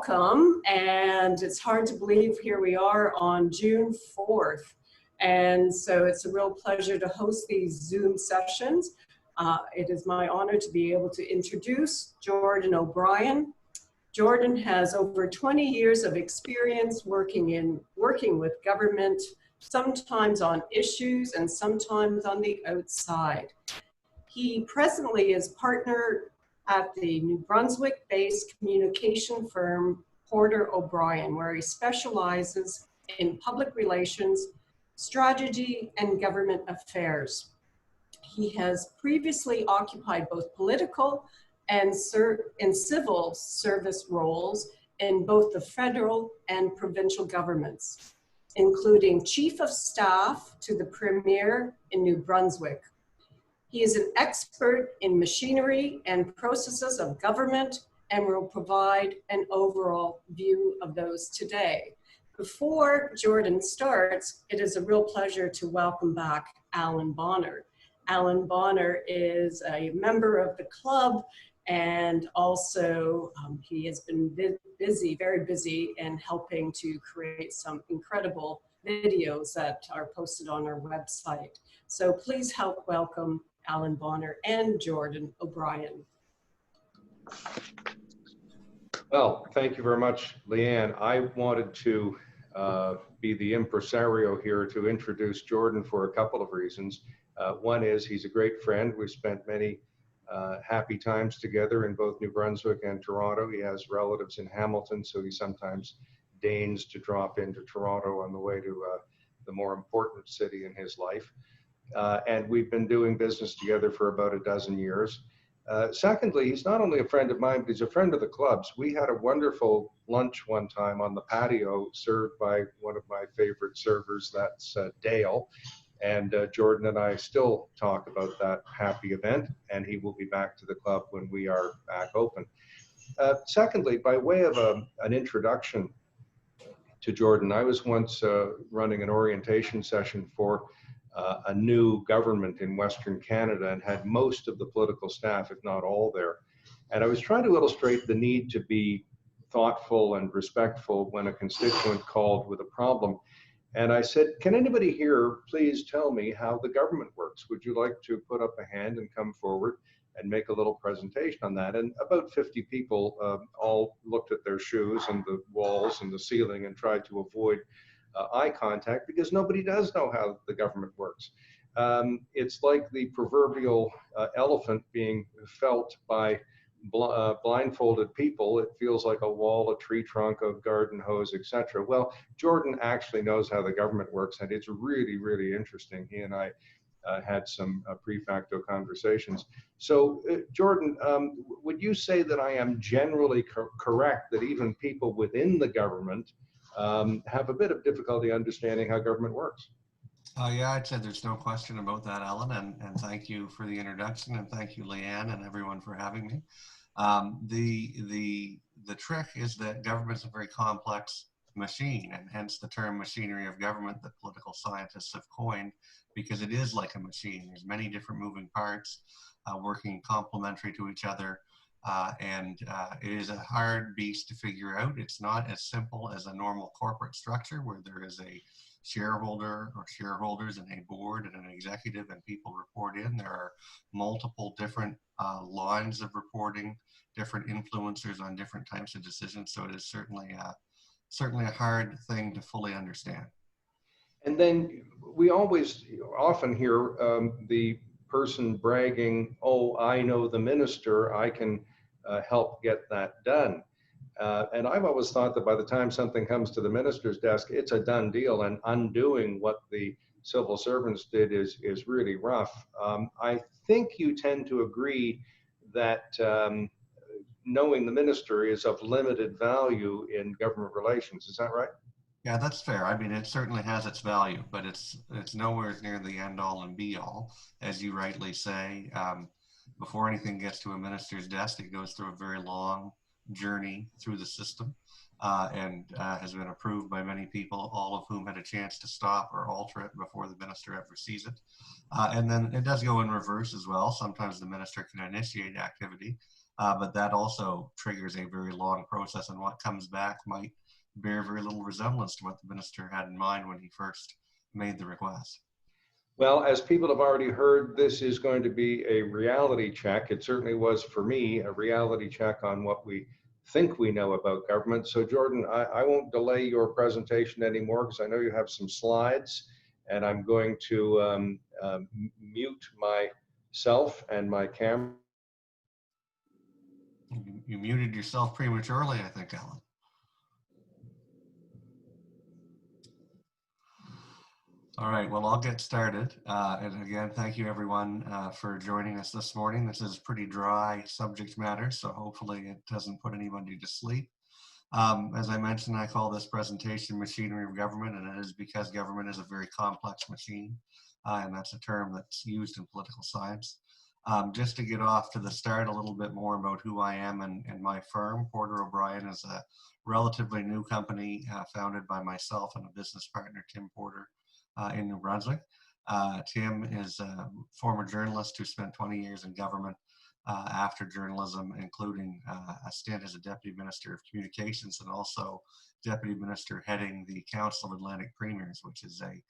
welcome, and it's hard to believe here we are on June 4th. And so it's a real pleasure to host these Zoom sessions. It is my honor to be able to introduce Jordan O'Brien. Jordan has over 20 years of experience working with government, sometimes on issues and sometimes on the outside. He presently is partner at the New Brunswick-based communication firm Porter O'Brien, where he specializes in public relations, strategy, and government affairs. He has previously occupied both political and civil service roles in both the federal and provincial governments, including Chief of Staff to the Premier in New Brunswick. He is an expert in machinery and processes of government and will provide an overall view of those today. Before Jordan starts, it is a real pleasure to welcome back Alan Bonner. Alan Bonner is a member of the club, and also he has been very busy in helping to create some incredible videos that are posted on our website. So please help welcome Alan Bonner and Jordan O'Brien. Well, thank you very much, Leanne. I wanted to be the impresario here to introduce Jordan for a couple of reasons. One is he's a great friend. We've spent many happy times together in both New Brunswick and Toronto. He has relatives in Hamilton, so he sometimes deigns to drop into Toronto on the way to the more important city in his life. And we've been doing business together for about a dozen years. Secondly, he's not only a friend of mine, but he's a friend of the club's. We had a wonderful lunch one time on the patio served by one of my favorite servers, that's Dale. And Jordan and I still talk about that happy event, and he will be back to the club when we are back open. Secondly, by way of an introduction to Jordan, I was once running an orientation session for a new government in Western Canada and had most of the political staff, if not all, there. And I was trying to illustrate the need to be thoughtful and respectful when a constituent called with a problem. And I said, can anybody here please tell me how the government works? Would you like to put up a hand and come forward and make a little presentation on that? And about 50 people all looked at their shoes and the walls and the ceiling and tried to avoid eye contact, because nobody does know how the government works. It's like the proverbial elephant being felt by blindfolded people. It feels like a wall, a tree trunk, a garden hose, etc. Well, Jordan actually knows how the government works, and it's really, really interesting. He and I had some pre-facto conversations. So, Jordan, would you say that I am generally correct that even people within the government have a bit of difficulty understanding how government works? Yeah, I'd say there's no question about that, Alan, and thank you for the introduction, and thank you, Leanne, and everyone for having me. The trick is that government's a very complex machine, and hence the term machinery of government that political scientists have coined, because it is like a machine. There's many different moving parts working complementary to each other. It is a hard beast to figure out. It's not as simple as a normal corporate structure where there is a shareholder or shareholders and a board and an executive and people report in. There are multiple different lines of reporting, different influencers on different types of decisions. So it is certainly a hard thing to fully understand. And then we often hear the person bragging, oh, I know the minister, I can help get that done. And I've always thought that by the time something comes to the minister's desk, it's a done deal, and undoing what the civil servants did is really rough. I think you tend to agree that knowing the minister is of limited value in government relations. Is that right? Yeah, that's fair. I mean, it certainly has its value, but it's nowhere near the end all and be all. As you rightly say, before anything gets to a minister's desk, it goes through a very long journey through the system and has been approved by many people, all of whom had a chance to stop or alter it before the minister ever sees it. And then it does go in reverse as well. Sometimes the minister can initiate activity, but that also triggers a very long process, and what comes back might bear very little resemblance to what the minister had in mind when he first made the request. Well, as people have already heard, this is going to be a reality check. It certainly was for me, a reality check on what we think we know about government. So Jordan, I won't delay your presentation anymore because I know you have some slides, and I'm going to mute myself and my camera. You muted yourself prematurely, I think, Alan. All right, well, I'll get started. And again, thank you everyone for joining us this morning. This is pretty dry subject matter, so hopefully it doesn't put anybody to sleep. As I mentioned, I call this presentation Machinery of Government, and it is because government is a very complex machine, and that's a term that's used in political science. Just to get off to the start a little bit more about who I am and my firm, Porter O'Brien is a relatively new company founded by myself and a business partner, Tim Porter, in New Brunswick. Tim is a former journalist who spent 20 years in government after journalism, including a stint as a Deputy Minister of Communications and also Deputy Minister heading the Council of Atlantic Premiers, which is a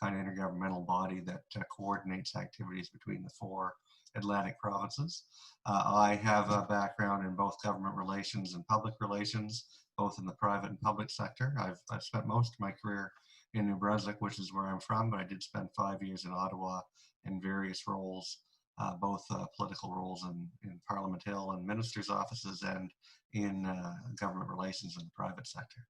kind of intergovernmental body that coordinates activities between the 4 Atlantic provinces. I have a background in both government relations and public relations, both in the private and public sector. I've spent most of my career in New Brunswick, which is where I'm from, but I did spend 5 years in Ottawa in various roles, both political roles in Parliament Hill and ministers' offices and in government relations in the private sector.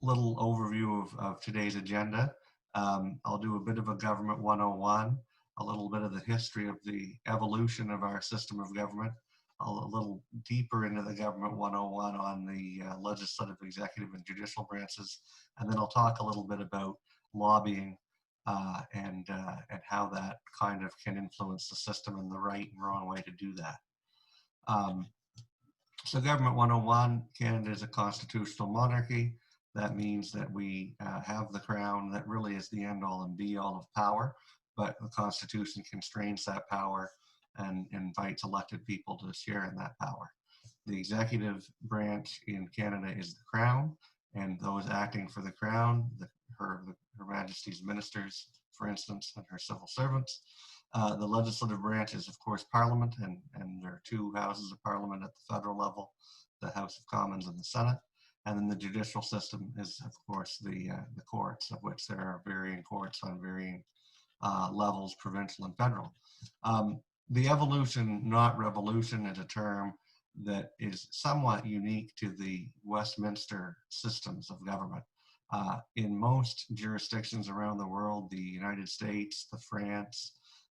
Little overview of today's agenda. I'll do a bit of a Government 101, a little bit of the history of the evolution of our system of government, a little deeper into the Government 101 on the legislative, executive, and judicial branches, and then I'll talk a little bit about lobbying and how that kind of can influence the system and the right and wrong way to do that. So Government 101, Canada is a constitutional monarchy. That means that we have the crown that really is the end all and be all of power, but the Constitution constrains that power and invites elected people to share in that power. The executive branch in Canada is the Crown, and those acting for the Crown, her Majesty's ministers, for instance, and her civil servants. The legislative branch is, of course, Parliament, and there are 2 houses of Parliament at the federal level, the House of Commons and the Senate. And then the judicial system is, of course, the courts, of which there are varying courts on varying levels, provincial and federal. The evolution, not revolution, is a term that is somewhat unique to the Westminster systems of government. In most jurisdictions around the world, the United States, France,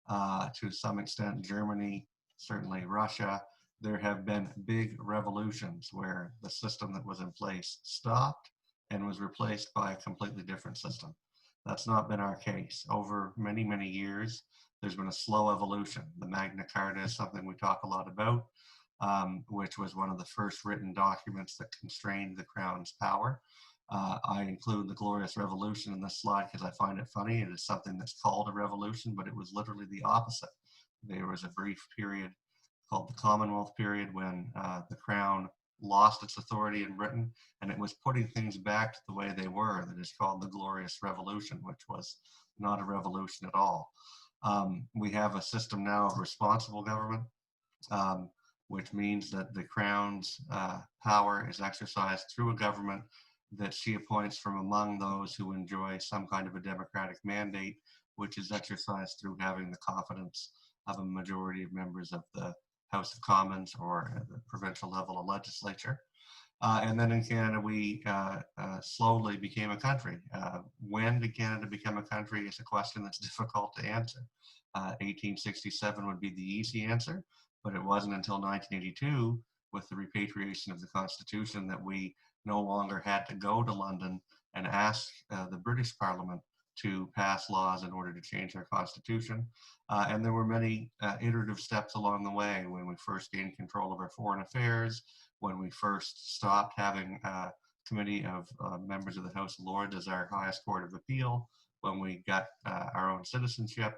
to some extent Germany, certainly Russia, there have been big revolutions where the system that was in place stopped and was replaced by a completely different system. That's not been our case. Over many, many years, there's been a slow evolution. The Magna Carta is something we talk a lot about, which was one of the first written documents that constrained the Crown's power. I include the Glorious Revolution in this slide because I find it funny. It is something that's called a revolution, but it was literally the opposite. There was a brief period called the Commonwealth period when the Crown lost its authority in Britain, and it was putting things back to the way they were that is called the Glorious Revolution, which was not a revolution at all. We have a system now of responsible government, which means that the Crown's power is exercised through a government that she appoints from among those who enjoy some kind of a democratic mandate, which is exercised through having the confidence of a majority of members of the House of Commons or at the provincial level, a legislature. And then in Canada, we slowly became a country. When did Canada become a country is a question that's difficult to answer. 1867 would be the easy answer, but it wasn't until 1982 with the repatriation of the Constitution that we no longer had to go to London and ask the British Parliament to pass laws in order to change our Constitution. And there were many iterative steps along the way when we first gained control of our foreign affairs, when we first stopped having a committee of members of the House of Lords as our highest court of appeal, when we got our own citizenship,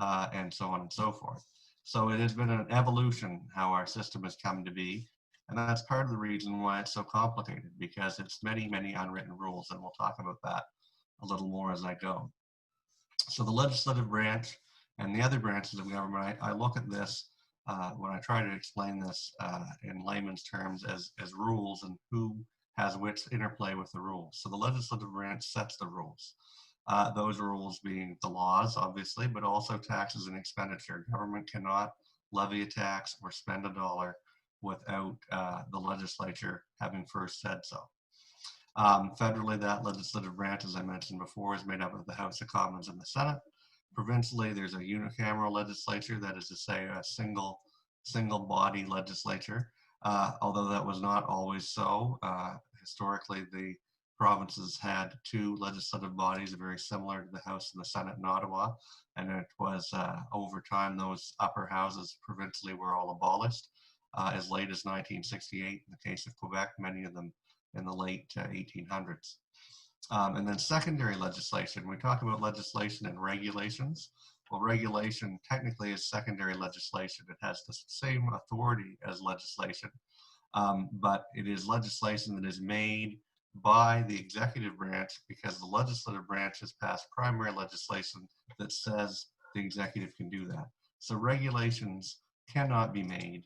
and so on and so forth. So it has been an evolution how our system has come to be. And that's part of the reason why it's so complicated, because it's many, many unwritten rules. And we'll talk about that a little more as I go. So the legislative branch and the other branches of government, I look at this when I try to explain this in layman's terms as rules and who has which interplay with the rules. So the legislative branch sets the rules. Those rules being the laws, obviously, but also taxes and expenditure. Government cannot levy a tax or spend a dollar without the legislature having first said so. Federally, that legislative branch, as I mentioned before, is made up of the House of Commons and the Senate. Provincially, there's a unicameral legislature, that is to say a single body legislature, although that was not always so. Historically, the provinces had two legislative bodies very similar to the House and the Senate in Ottawa, and it was over time those upper houses provincially were all abolished as late as 1968. In the case of Quebec, many of them in the late 1800s. And then secondary legislation, we talk about legislation and regulations. Well, regulation technically is secondary legislation. It has the same authority as legislation, but it is legislation that is made by the executive branch, because the legislative branch has passed primary legislation that says the executive can do that. So regulations cannot be made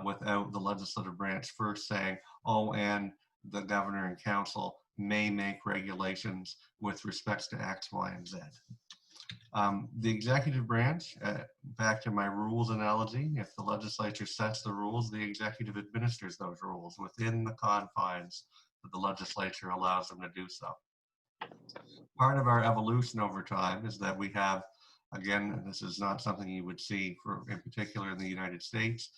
without the legislative branch first saying, oh, and the governor and council may make regulations with respects to X, Y, and Z. The executive branch, back to my rules analogy, if the legislature sets the rules, the executive administers those rules within the confines that the legislature allows them to do so. Part of our evolution over time is that we have, again, this is not something you would see in particular in the United States,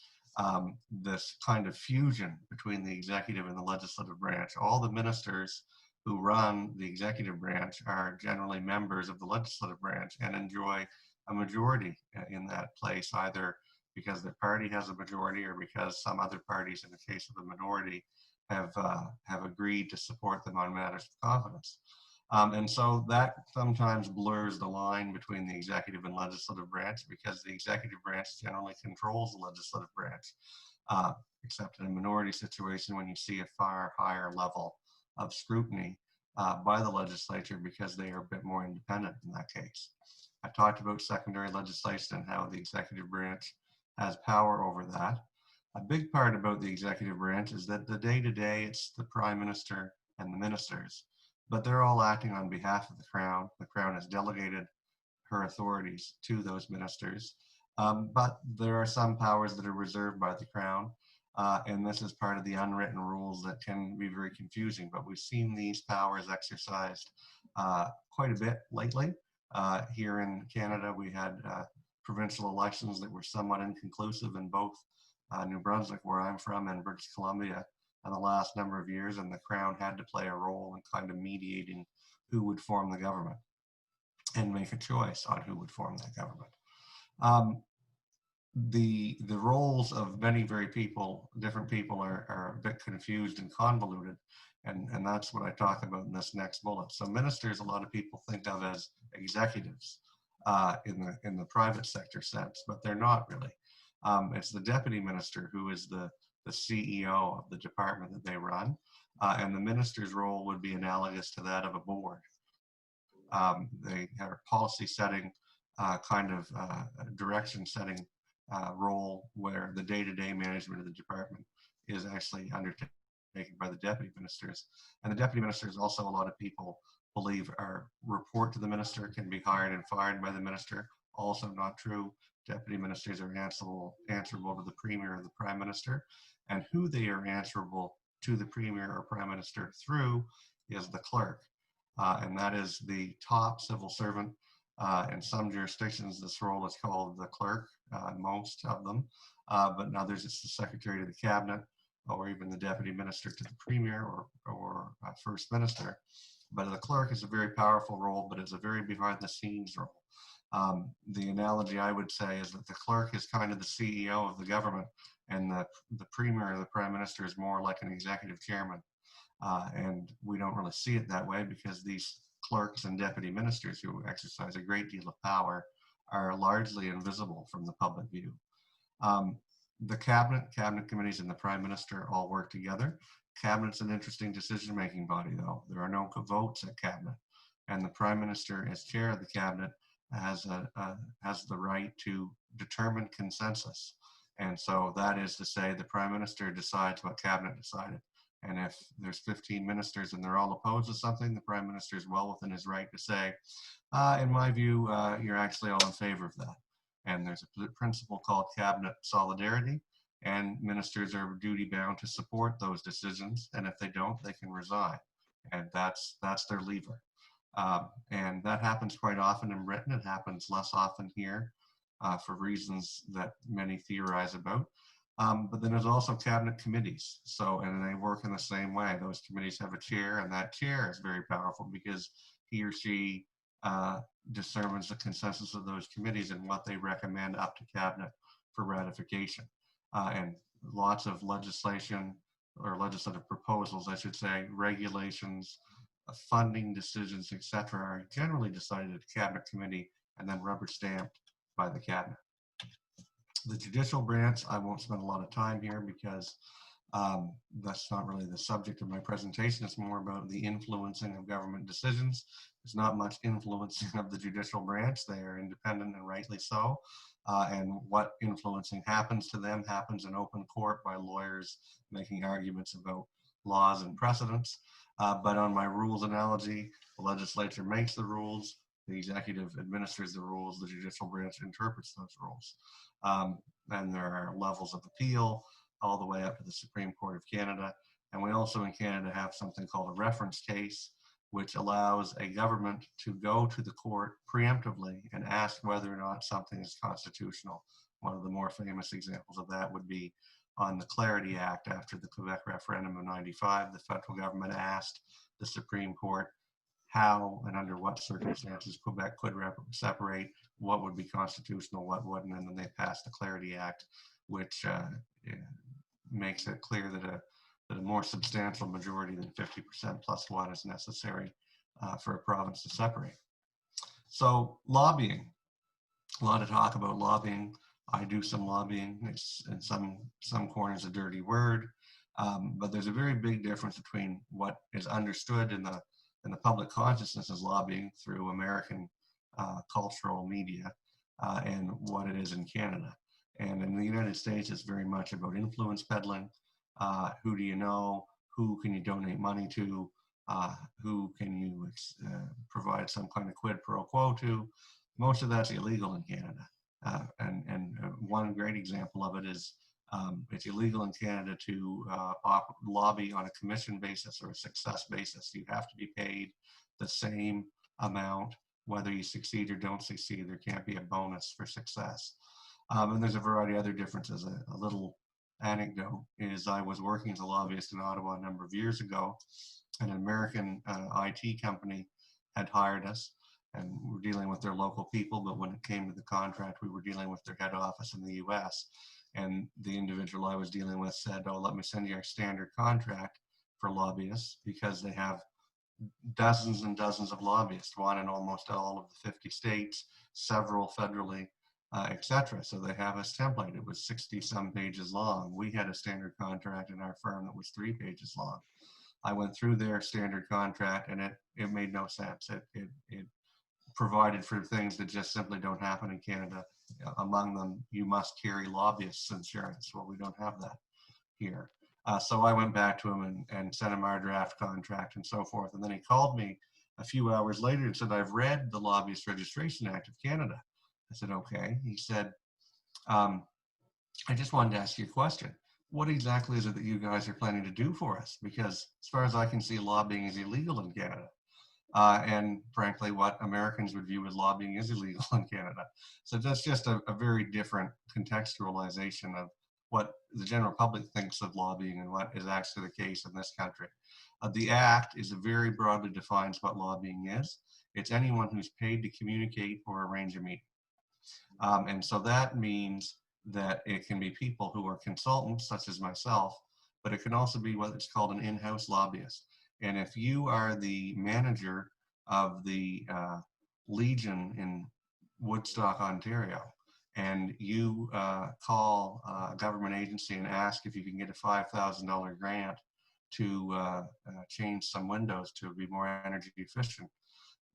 this kind of fusion between the executive and the legislative branch. All the ministers who run the executive branch are generally members of the legislative branch and enjoy a majority in that place, either because their party has a majority or because some other parties, in the case of the minority, have agreed to support them on matters of confidence. And so that sometimes blurs the line between the executive and legislative branch, because the executive branch generally controls the legislative branch, except in a minority situation when you see a far higher level of scrutiny by the legislature, because they are a bit more independent in that case. I talked about secondary legislation and how the executive branch has power over that. A big part about the executive branch is that the day-to-day, it's the prime minister and the ministers, but they're all acting on behalf of the crown. The crown has delegated her authorities to those ministers, but there are some powers that are reserved by the crown, and this is part of the unwritten rules that can be very confusing, but we've seen these powers exercised quite a bit lately. Here in Canada, we had provincial elections that were somewhat inconclusive in both New Brunswick, where I'm from, and British Columbia in the last number of years, and the crown had to play a role in kind of mediating who would form the government and make a choice on who would form that government. The roles of many different people are a bit confused and convoluted, and that's what I talk about in this next bullet. So ministers, a lot of people think of as executives in the private sector sense, but they're not really. It's the deputy minister who is the CEO of the department that they run, and the minister's role would be analogous to that of a board. They have a policy setting, direction setting role, where the day-to-day management of the department is actually undertaken by the deputy ministers. And the deputy ministers, also a lot of people believe, report to the minister, can be hired and fired by the minister. Also not true. Deputy ministers are answerable to the premier or the prime minister, and who they are answerable to the premier or prime minister through is the clerk, and that is the top civil servant. In some jurisdictions, this role is called the clerk, most of them, but in others it's the secretary to the cabinet, or even the deputy minister to the premier or first minister. But the clerk is a very powerful role, but it's a very behind the scenes role. The analogy I would say is that the clerk is kind of the CEO of the government, and the premier or the prime minister is more like an executive chairman. And we don't really see it that way, because these clerks and deputy ministers, who exercise a great deal of power, are largely invisible from the public view. The cabinet committees and the Prime Minister all work together. Cabinet's an interesting decision-making body, though. There are no votes at Cabinet, and the Prime Minister, as chair of the Cabinet, has the right to determine consensus. And so that is to say, the Prime Minister decides what Cabinet decided. And if there's 15 ministers and they're all opposed to something, the Prime Minister is well within his right to say, in my view, you're actually all in favor of that. And there's a principle called cabinet solidarity, and ministers are duty bound to support those decisions. And if they don't, they can resign. And that's their lever. And that happens quite often in Britain. It happens less often here for reasons that many theorize about. But then there's also cabinet committees. So, and they work in the same way. Those committees have a chair, and that chair is very powerful because he or she determines the consensus of those committees and what they recommend up to cabinet for ratification. And lots of legislation, or legislative proposals, I should say, regulations, funding decisions, etc., are generally decided at the cabinet committee and then rubber stamped by the cabinet. The judicial branch, I won't spend a lot of time here because that's not really the subject of my presentation. It's more about the influencing of government decisions. There's not much influencing of the judicial branch. They are independent, and rightly so. And what influencing happens to them happens in open court by lawyers making arguments about laws and precedents. But on my rules analogy, the legislature makes the rules, the executive administers the rules, the judicial branch interprets those rules. And there are levels of appeal all the way up to the Supreme Court of Canada. And we also in Canada have something called a reference case, which allows a government to go to the court preemptively and ask whether or not something is constitutional. One of the more famous examples of that would be on the Clarity Act. After the Quebec referendum of '95, the federal government asked the Supreme Court how and under what circumstances Quebec could separate, what would be constitutional, what wouldn't, and then they passed the Clarity Act, which makes it clear that a more substantial majority than 50% plus one is necessary for a province to separate. So lobbying, a lot of talk about lobbying. I do some lobbying. It's in some corners a dirty word, but there's a very big difference between what is understood in the public consciousness as lobbying through American cultural media and what it is in Canada. And in the United States, it's very much about influence peddling. Who do you know? Who can you donate money to? Who can you provide some kind of quid pro quo to? Most of that's illegal in Canada. And one great example of it is it's illegal in Canada to lobby on a commission basis or a success basis. You have to be paid the same amount, whether you succeed or don't succeed. There can't be a bonus for success. And there's a variety of other differences. A little anecdote is I was working as a lobbyist in Ottawa a number of years ago, and an American IT company had hired us, and we were dealing with their local people, but when it came to the contract, we were dealing with their head office in the US. And the individual I was dealing with said, oh, let me send you our standard contract for lobbyists, because they have dozens and dozens of lobbyists, one in almost all of the 50 states, several federally, etc. So they have this template. It was 60 some pages long. We had a standard contract in our firm that was 3 pages long. I went through their standard contract and it made no sense. It provided for things that just simply don't happen in Canada. Among them, you must carry lobbyists insurance. Well, we don't have that here. So I went back to him and sent him our draft contract and so forth. And then he called me a few hours later and said, I've read the Lobbyist Registration Act of Canada. I said, okay. He said, I just wanted to ask you a question. What exactly is it that you guys are planning to do for us? Because as far as I can see, lobbying is illegal in Canada. And frankly, what Americans would view as lobbying is illegal in Canada. So that's just a very different contextualization of what the general public thinks of lobbying and what is actually the case in this country. The Act is very broadly defines what lobbying is. It's anyone who's paid to communicate or arrange a meeting. And so that means that it can be people who are consultants, such as myself, but it can also be what is called an in-house lobbyist. And if you are the manager of the Legion in Woodstock, Ontario, and you call a government agency and ask if you can get a $5,000 grant to change some windows to be more energy efficient,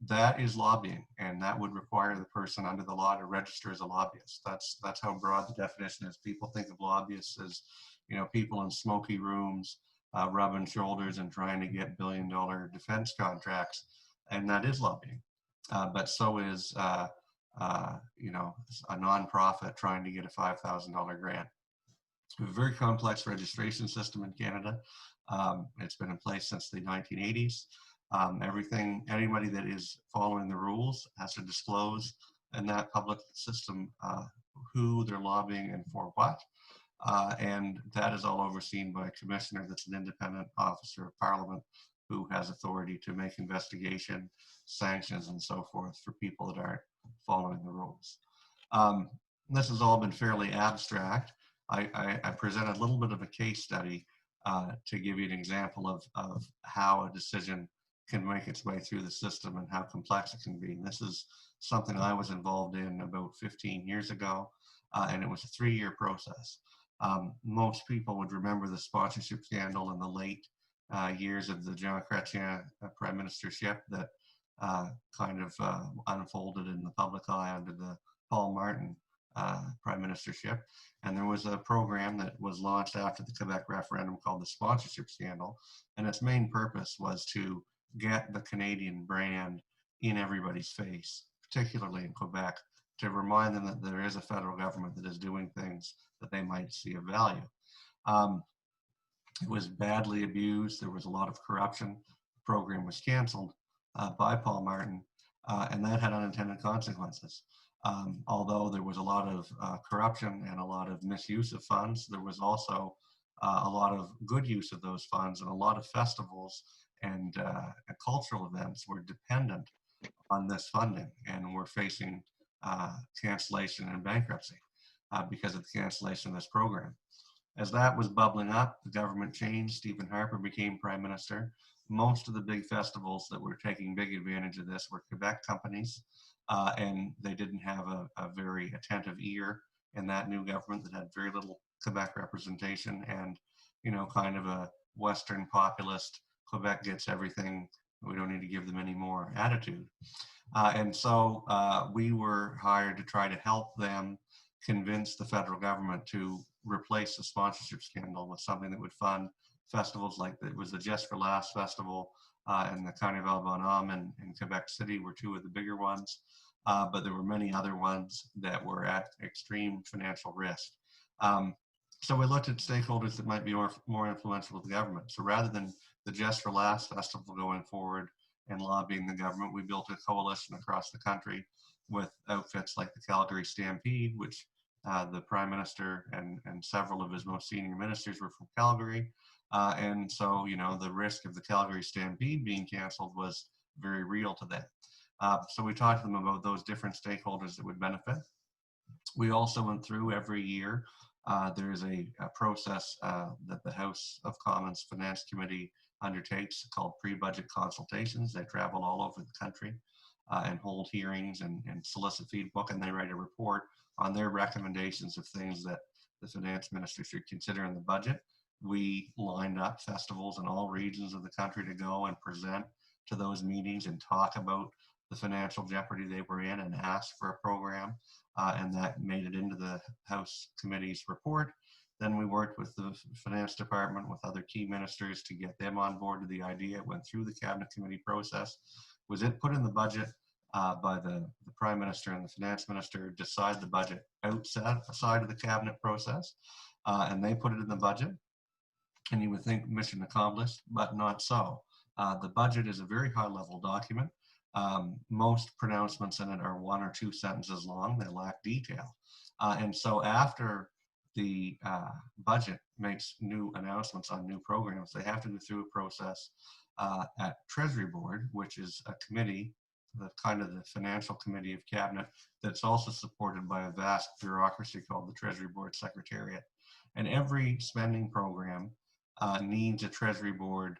that is lobbying, and that would require the person under the law to register as a lobbyist. That's how broad the definition is. People think of lobbyists as, you know, people in smoky rooms rubbing shoulders and trying to get billion-dollar defense contracts, and that is lobbying. But so is you know, a nonprofit trying to get a $5,000 grant. We have a very complex registration system in Canada. It's been in place since the 1980s. Anybody that is following the rules has to disclose in that public system who they're lobbying and for what. And that is all overseen by a commissioner that's an independent officer of Parliament who has authority to make investigation, sanctions, and so forth for people that aren't following the rules. This has all been fairly abstract. I presented a little bit of a case study to give you an example of how a decision can make its way through the system and how complex it can be. And this is something I was involved in about 15 years ago, and it was a 3-year process. Most people would remember the sponsorship scandal in the late years of the Repatriation prime ministership that kind of unfolded in the public eye under the Paul Martin prime ministership. And there was a program that was launched after the Quebec referendum called the sponsorship scandal. And its main purpose was to get the Canadian brand in everybody's face, particularly in Quebec, to remind them that there is a federal government that is doing things that they might see of value. It was badly abused. There was a lot of corruption. The program was canceled by Paul Martin, and that had unintended consequences. Although there was a lot of corruption and a lot of misuse of funds, there was also a lot of good use of those funds, and a lot of festivals and cultural events were dependent on this funding and were facing cancellation and bankruptcy because of the cancellation of this program. As that was bubbling up, the government changed. Stephen Harper became prime minister. Most of the big festivals that were taking big advantage of this were Quebec companies, and they didn't have a very attentive ear in that new government that had very little Quebec representation and, you know, kind of a Western populist, Quebec gets everything, we don't need to give them any more attitude. And so we were hired to try to help them convince the federal government to replace the sponsorship scandal with something that would fund festivals like it was the Just for Laughs Festival and the Carnival Bonhomme in Quebec City were two of the bigger ones. But there were many other ones that were at extreme financial risk. So we looked at stakeholders that might be more influential with the government. So rather than the Just for Laughs Festival going forward and lobbying the government, we built a coalition across the country with outfits like the Calgary Stampede, which the Prime Minister and several of his most senior ministers were from Calgary. And so, you know, the risk of the Calgary Stampede being canceled was very real to them. So we talked to them about those different stakeholders that would benefit. We also went through every year. There is a process that the House of Commons Finance Committee undertakes called pre-budget consultations. They travel all over the country and hold hearings and solicit feedback, and they write a report on their recommendations of things that the finance minister should consider in the budget. We lined up festivals in all regions of the country to go and present to those meetings and talk about the financial jeopardy they were in and ask for a program, and that made it into the House Committee's report. Then we worked with the Finance Department, with other key ministers to get them on board to the idea. It went through the Cabinet Committee process. Was it put in the budget by the Prime Minister and the Finance Minister, decide the budget outside of the Cabinet process, and they put it in the budget. And you would think mission accomplished, but not so. The budget is a very high-level document. Most pronouncements in it are 1 or 2 sentences long. They lack detail. And so after the budget makes new announcements on new programs, they have to go through a process at Treasury Board, which is a committee, the kind of the financial committee of Cabinet, that's also supported by a vast bureaucracy called the Treasury Board Secretariat. And every spending program needs a Treasury Board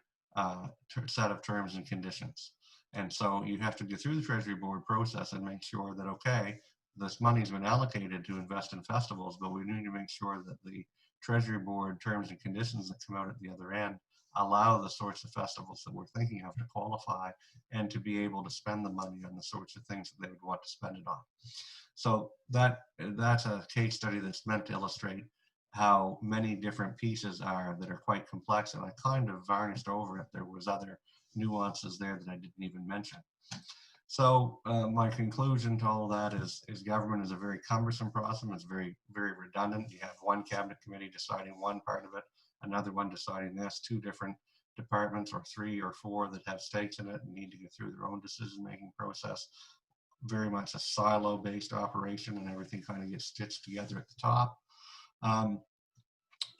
set of terms and conditions. And so you have to go through the Treasury Board process and make sure that, okay, this money's been allocated to invest in festivals, but we need to make sure that the Treasury Board terms and conditions that come out at the other end allow the sorts of festivals that we're thinking of to qualify and to be able to spend the money on the sorts of things that they would want to spend it on. So that's a case study that's meant to illustrate how many different pieces are that are quite complex, and I kind of varnished over it. There was other nuances there that I didn't even mention. So my conclusion to all that is government is a very cumbersome process. It's very, very redundant. You have one cabinet committee deciding one part of it, another one deciding this, two different departments or three or four that have stakes in it and need to go through their own decision-making process. Very much a silo-based operation, and everything kind of gets stitched together at the top.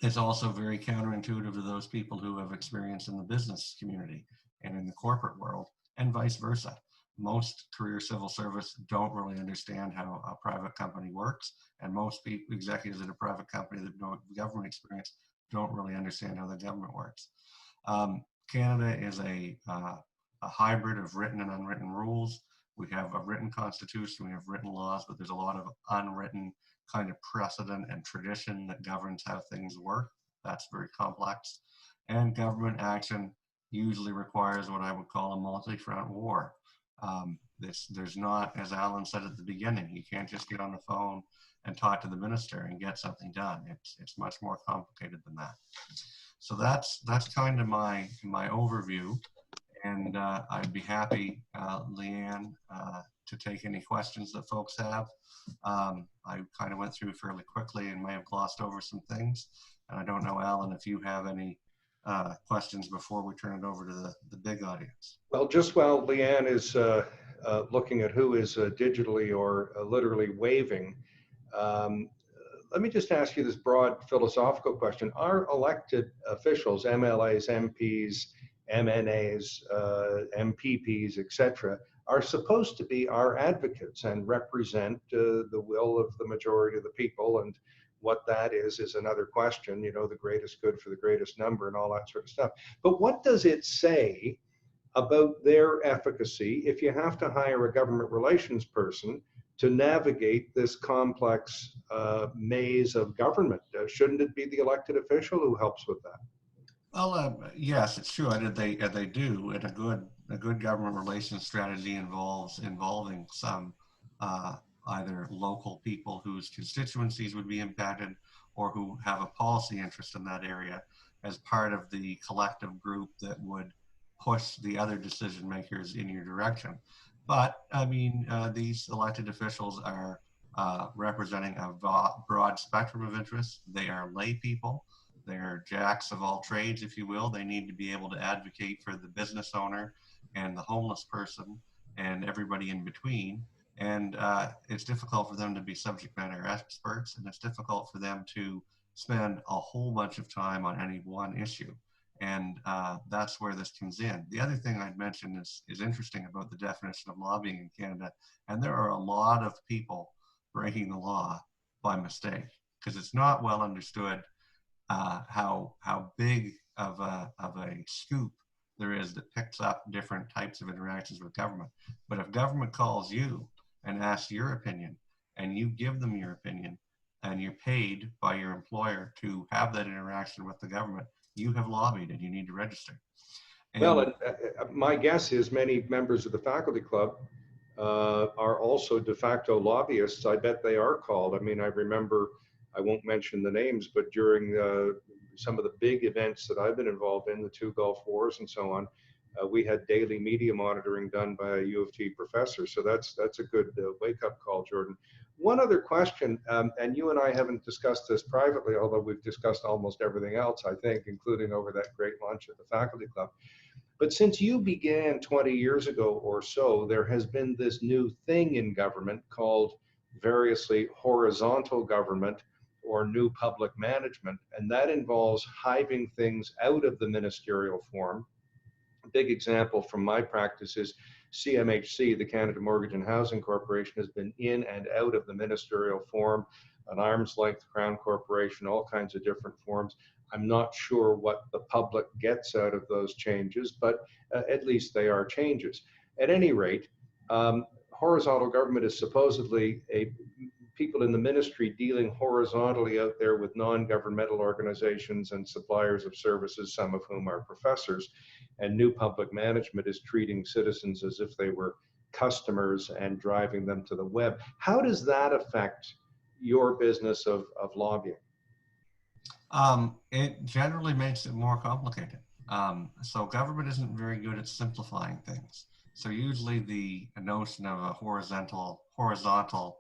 It's also very counterintuitive to those people who have experience in the business community and in the corporate world, and vice versa. Most career civil service don't really understand how a private company works, and most people, executives at a private company that don't have government experience don't really understand how the government works. Canada is a hybrid of written and unwritten rules. We have a written constitution, we have written laws, but there's a lot of unwritten kind of precedent and tradition that governs how things work. That's very complex. And government action usually requires what I would call a multi-front war. There's not, as Alan said at the beginning, you can't just get on the phone and talk to the minister and get something done. It's much more complicated than that. So that's kind of my overview, and I'd be happy, Leanne, to take any questions that folks have. I kind of went through fairly quickly and may have glossed over some things, and I don't know, Alan, if you have any questions before we turn it over to the big audience. Well, just while Leanne is looking at who is digitally or literally waving, let me just ask you this broad philosophical question. Are elected officials, MLAs, MPs, MNAs, MPPs, etc., are supposed to be our advocates and represent the will of the majority of the people? And what that is another question, you know, the greatest good for the greatest number and all that sort of stuff. But what does it say about their efficacy if you have to hire a government relations person to navigate this complex maze of government? Shouldn't it be the elected official who helps with that? Well, yes, it's true. They do, and a good government relations strategy involving some either local people whose constituencies would be impacted or who have a policy interest in that area as part of the collective group that would push the other decision makers in your direction. But I mean, these elected officials are representing a broad spectrum of interests. They are lay people. They're jacks of all trades, if you will. They need to be able to advocate for the business owner and the homeless person and everybody in between. And it's difficult for them to be subject matter experts, and it's difficult for them to spend a whole bunch of time on any one issue. And that's where this comes in. The other thing I'd mention is interesting about the definition of lobbying in Canada, and there are a lot of people breaking the law by mistake, because it's not well understood how big of a scoop there is that picks up different types of interactions with government. But if government calls you and asks your opinion, and you give them your opinion, and you're paid by your employer to have that interaction with the government, you have lobbied and you need to register. And well, my guess is many members of the faculty club are also de facto lobbyists. I bet they are called. I mean, I remember, I won't mention the names, but during some of the big events that I've been involved in, the 2 Gulf Wars and so on, we had daily media monitoring done by a U of T professor. So that's a good wake-up call, Jordan. One other question, and you and I haven't discussed this privately, although we've discussed almost everything else, I think, including over that great lunch at the faculty club. But since you began 20 years ago or so, there has been this new thing in government called variously horizontal government or new public management, and that involves hiving things out of the ministerial form. A big example from my practice is CMHC, the Canada Mortgage and Housing Corporation, has been in and out of the ministerial form, an arm's length Crown Corporation, all kinds of different forms. I'm not sure what the public gets out of those changes, but at least they are changes. At any rate, horizontal government is supposedly people in the ministry dealing horizontally out there with non-governmental organizations and suppliers of services, some of whom are professors, and new public management is treating citizens as if they were customers and driving them to the web. How does that affect your business of lobbying? It generally makes it more complicated. So government isn't very good at simplifying things. So usually the notion of a horizontal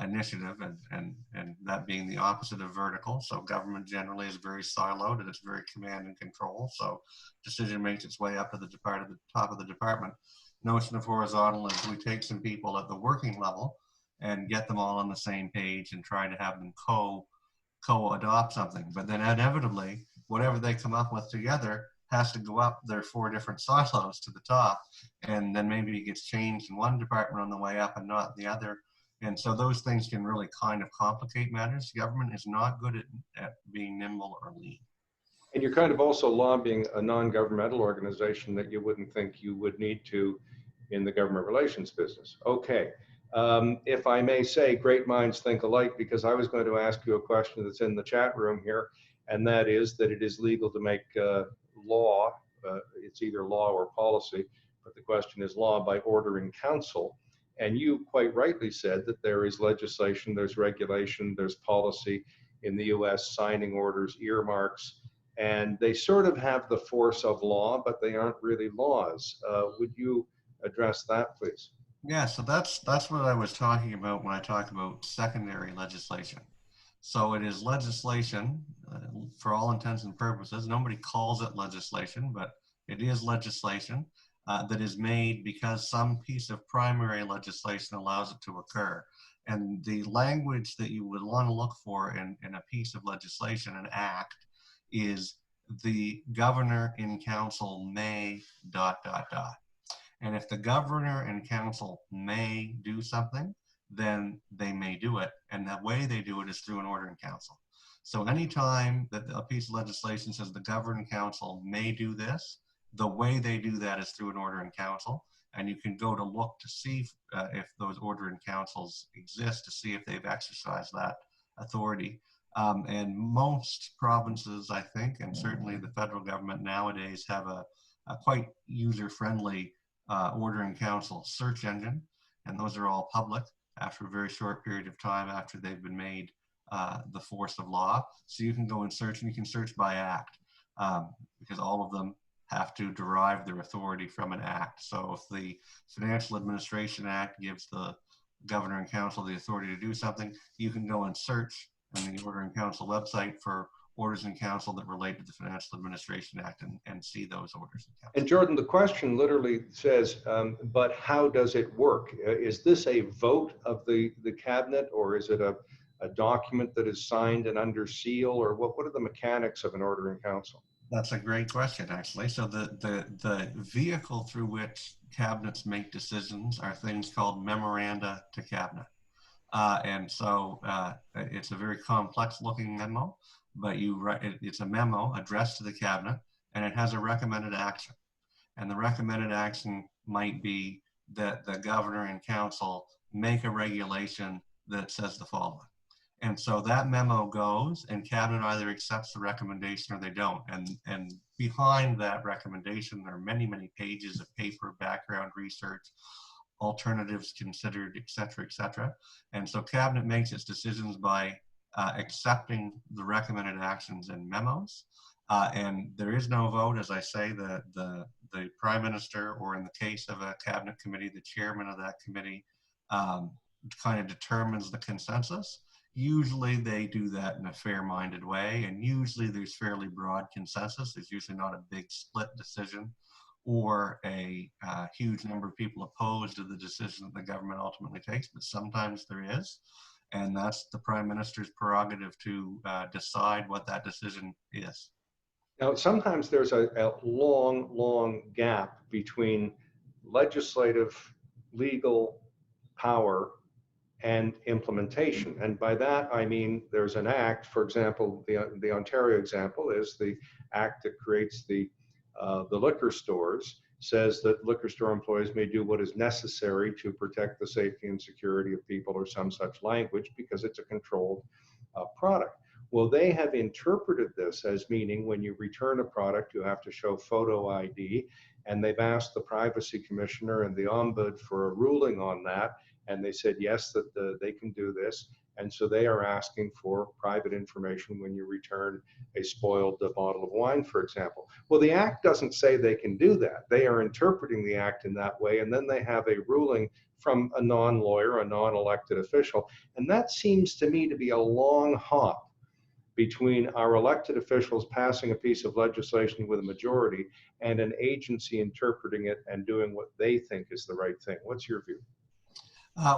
initiative, and that being the opposite of vertical. So government generally is very siloed and it's very command and control. So decision makes its way up to the top of the department. Notion of horizontal is we take some people at the working level and get them all on the same page and try to have them co-adopt something. But then inevitably, whatever they come up with together has to go up their 4 different silos to the top, and then maybe it gets changed in one department on the way up and not the other. And so those things can really kind of complicate matters. Government is not good at being nimble or lean. And you're kind of also lobbying a non-governmental organization that you wouldn't think you would need to in the government relations business. Okay. If I may say, great minds think alike, because I was going to ask you a question that's in the chat room here, and that is that it is legal to make law, it's either law or policy, but the question is law by order in council. And you quite rightly said that there is legislation, there's regulation, there's policy in the US, signing orders, earmarks, and they sort of have the force of law, but they aren't really laws. Would you address that, please? Yeah, so that's what I was talking about when I talk about secondary legislation. So it is legislation for all intents and purposes. Nobody calls it legislation, but it is legislation that is made because some piece of primary legislation allows it to occur. And the language that you would want to look for in a piece of legislation, an act, is the governor in council may ... And if the governor and council may do something, then they may do it. And the way they do it is through an order in council. So anytime that a piece of legislation says the governor and council may do this, the way they do that is through an order in council. And you can go to look to see if those order in councils exist, to see if they've exercised that authority. And most provinces, I think, and certainly the federal government nowadays, have a quite user-friendly order in council search engine, and those are all public after a very short period of time after they've been made the force of law. So you can go and search, and you can search by act, because all of them have to derive their authority from an act. So if the Financial Administration Act gives the governor and council the authority to do something, you can go and search on the order in council website for orders in council that relate to the Financial Administration Act and see those orders in council. And Jordan, the question literally says, but how does it work? Is this a vote of the cabinet, or is it a document that is signed and under seal, or what are the mechanics of an order in council? That's a great question, actually. So the vehicle through which cabinets make decisions are things called memoranda to cabinet. And so it's a very complex looking memo, but it's a memo addressed to the cabinet, and it has a recommended action. And the recommended action might be that the governor and council make a regulation that says the following. And so that memo goes, and cabinet either accepts the recommendation or they don't. And behind that recommendation, there are many, many pages of paper, background research, alternatives considered, et cetera, et cetera. And so cabinet makes its decisions by accepting the recommended actions and memos. And there is no vote, as I say, the prime minister, or in the case of a cabinet committee, the chairman of that committee kind of determines the consensus. Usually they do that in a fair-minded way, and usually there's fairly broad consensus. There's usually not a big split decision or a huge number of people opposed to the decision that the government ultimately takes, but sometimes there is. And that's the prime minister's prerogative to decide what that decision is. Now, sometimes there's a long, long gap between legislative, legal power and implementation. And by that, I mean, there's an act, for example, the Ontario example is the act that creates the liquor stores. says that liquor store employees may do what is necessary to protect the safety and security of people, or some such language, because it's a controlled product. Well, they have interpreted this as meaning when you return a product, you have to show photo ID, and they've asked the Privacy Commissioner and the Ombud for a ruling on that, and they said yes, that they can do this. And so they are asking for private information when you return a spoiled bottle of wine, for example. Well, the Act doesn't say they can do that. They are interpreting the Act in that way, and then they have a ruling from a non-lawyer, a non-elected official. And that seems to me to be a long hop between our elected officials passing a piece of legislation with a majority and an agency interpreting it and doing what they think is the right thing. What's your view?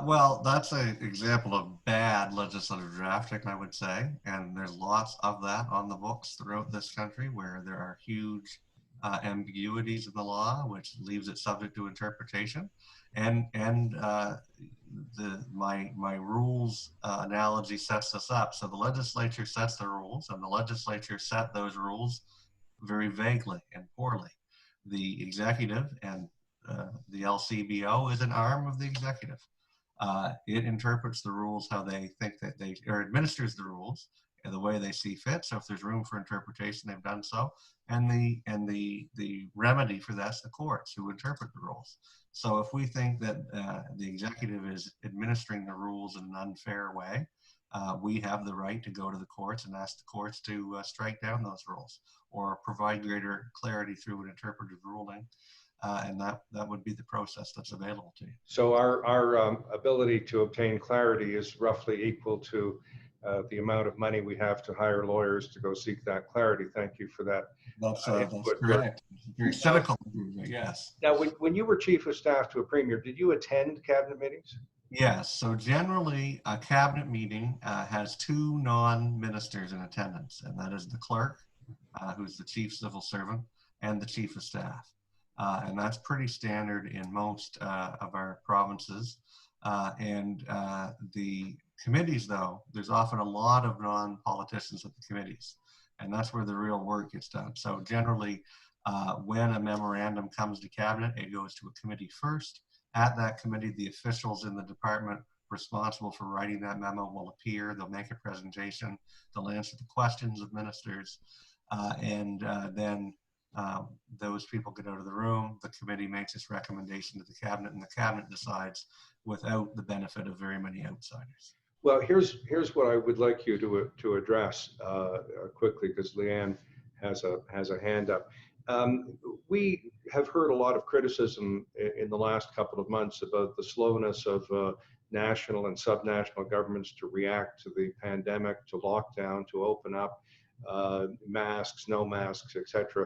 Well, that's an example of bad legislative drafting, I would say, and there's lots of that on the books throughout this country where there are huge ambiguities in the law, which leaves it subject to interpretation. And my rules analogy sets this up. So the legislature sets the rules, and the legislature set those rules very vaguely and poorly. The executive and the LCBO is an arm of the executive. It interprets the rules how they think that they, or administers the rules in the way they see fit. So if there's room for interpretation, they've done so. And the remedy for that's the courts who interpret the rules. So if we think that the executive is administering the rules in an unfair way, we have the right to go to the courts and ask the courts to strike down those rules or provide greater clarity through an interpretive ruling. And that would be the process that's available to you. So our ability to obtain clarity is roughly equal to the amount of money we have to hire lawyers to go seek that clarity. Thank you for that. That's correct. Very cynical, yes. Now, when you were chief of staff to a premier, did you attend cabinet meetings? Yes. So generally, a cabinet meeting has two non-ministers in attendance, and that is the clerk, who's the chief civil servant, and the chief of staff. And that's pretty standard in most of our provinces. The committees, though, there's often a lot of non-politicians at the committees, and that's where the real work gets done. So generally, when a memorandum comes to cabinet, it goes to a committee first. At that committee, the officials in the department responsible for writing that memo will appear. They'll make a presentation. They'll answer the questions of ministers, then those people get out of the room. The committee makes its recommendation to the cabinet, and the cabinet decides without the benefit of very many outsiders. Well, here's what I would like you to address quickly, because Leanne has a hand up. We have heard a lot of criticism in the last couple of months about the slowness of national and subnational governments to react to the pandemic, to lockdown, to open up, masks, no masks, etc.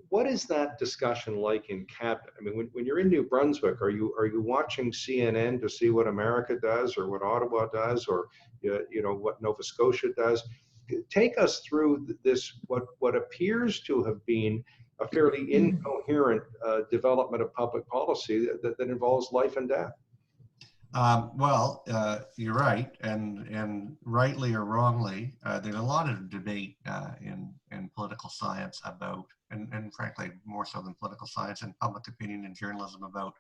What is that discussion like in cabinet? I mean, when you're in New Brunswick, are you watching CNN to see what America does, or what Ottawa does, or what Nova Scotia does? Take us through this, what appears to have been a fairly incoherent development of public policy that involves life and death. You're right, and rightly or wrongly, there's a lot of debate in political science about, and frankly, more so than political science and public opinion and journalism about,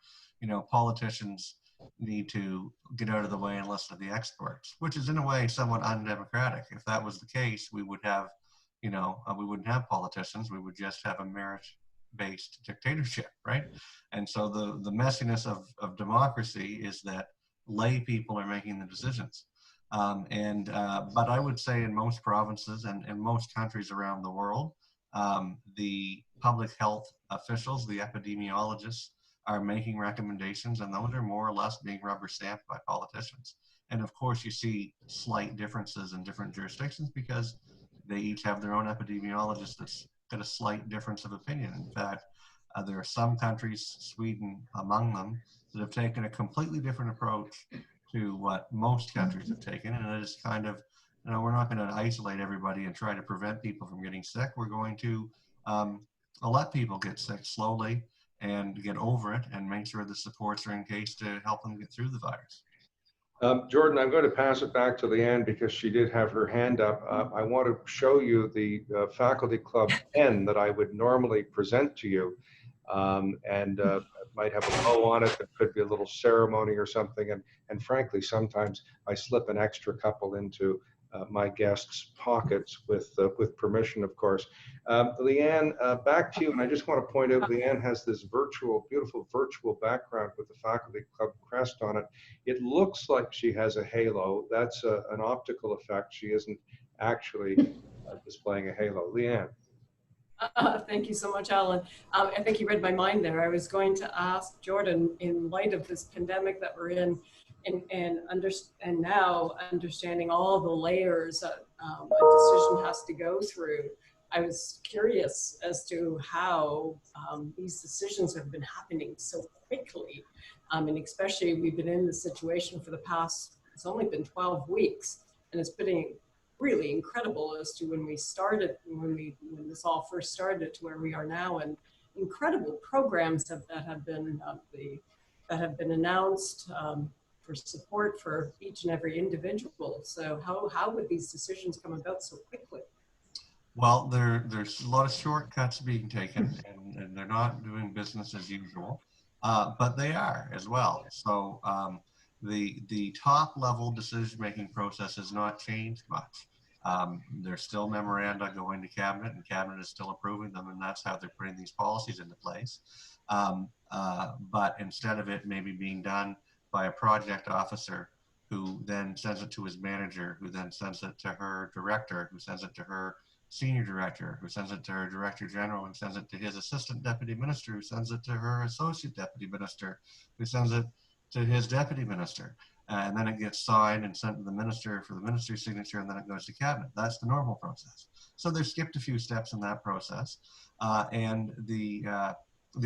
politicians need to get out of the way and listen to the experts, which is in a way somewhat undemocratic. If that was the case, we would have, we wouldn't have politicians. We would just have a merit-based dictatorship, right? And so the messiness of democracy is that lay people are making the decisions. But I would say in most provinces and in most countries around the world, the public health officials, the epidemiologists, are making recommendations, and those are more or less being rubber stamped by politicians. And of course, you see slight differences in different jurisdictions because they each have their own epidemiologists that's got a slight difference of opinion. In fact, there are some countries, Sweden among them, that have taken a completely different approach to what most countries have taken. And it is kind of, we're not going to isolate everybody and try to prevent people from getting sick. We're going to let people get sick slowly and get over it and make sure the supports are in case to help them get through the virus. Jordan, I'm going to pass it back to Leanne because she did have her hand up. I want to show you the faculty club pen that I would normally present to you. and might have a bow on it. There could be a little ceremony or something. And frankly, sometimes I slip an extra couple into my guests' pockets with permission, of course. Leanne, back to you. And I just want to point out, Leanne has this beautiful virtual background with the Faculty Club crest on it. It looks like she has a halo. That's an optical effect. She isn't actually displaying a halo. Leanne. Thank you so much, Alan. I think you read my mind there. I was going to ask Jordan, in light of this pandemic that we're in, and now understanding all the layers that a decision has to go through, I was curious as to how these decisions have been happening so quickly. And especially, we've been in this situation for the past, it's only been 12 weeks, and it's been really incredible as to when we started, when this all first started to where we are now, and incredible programs that have been announced for support for each and every individual. So how would these decisions come about so quickly? Well, there's a lot of shortcuts being taken, and they're not doing business as usual, but they are as well. So the top level decision-making process has not changed much. There's still memoranda going to cabinet, and cabinet is still approving them, and that's how they're putting these policies into place. But instead of it maybe being done by a project officer who then sends it to his manager, who then sends it to her director, who sends it to her senior director, who sends it to her director general, and sends it to his assistant deputy minister, who sends it to her associate deputy minister, who sends it to his deputy minister. And then it gets signed and sent to the minister for the minister's signature, and then it goes to cabinet. That's the normal process. So they've skipped a few steps in that process. And the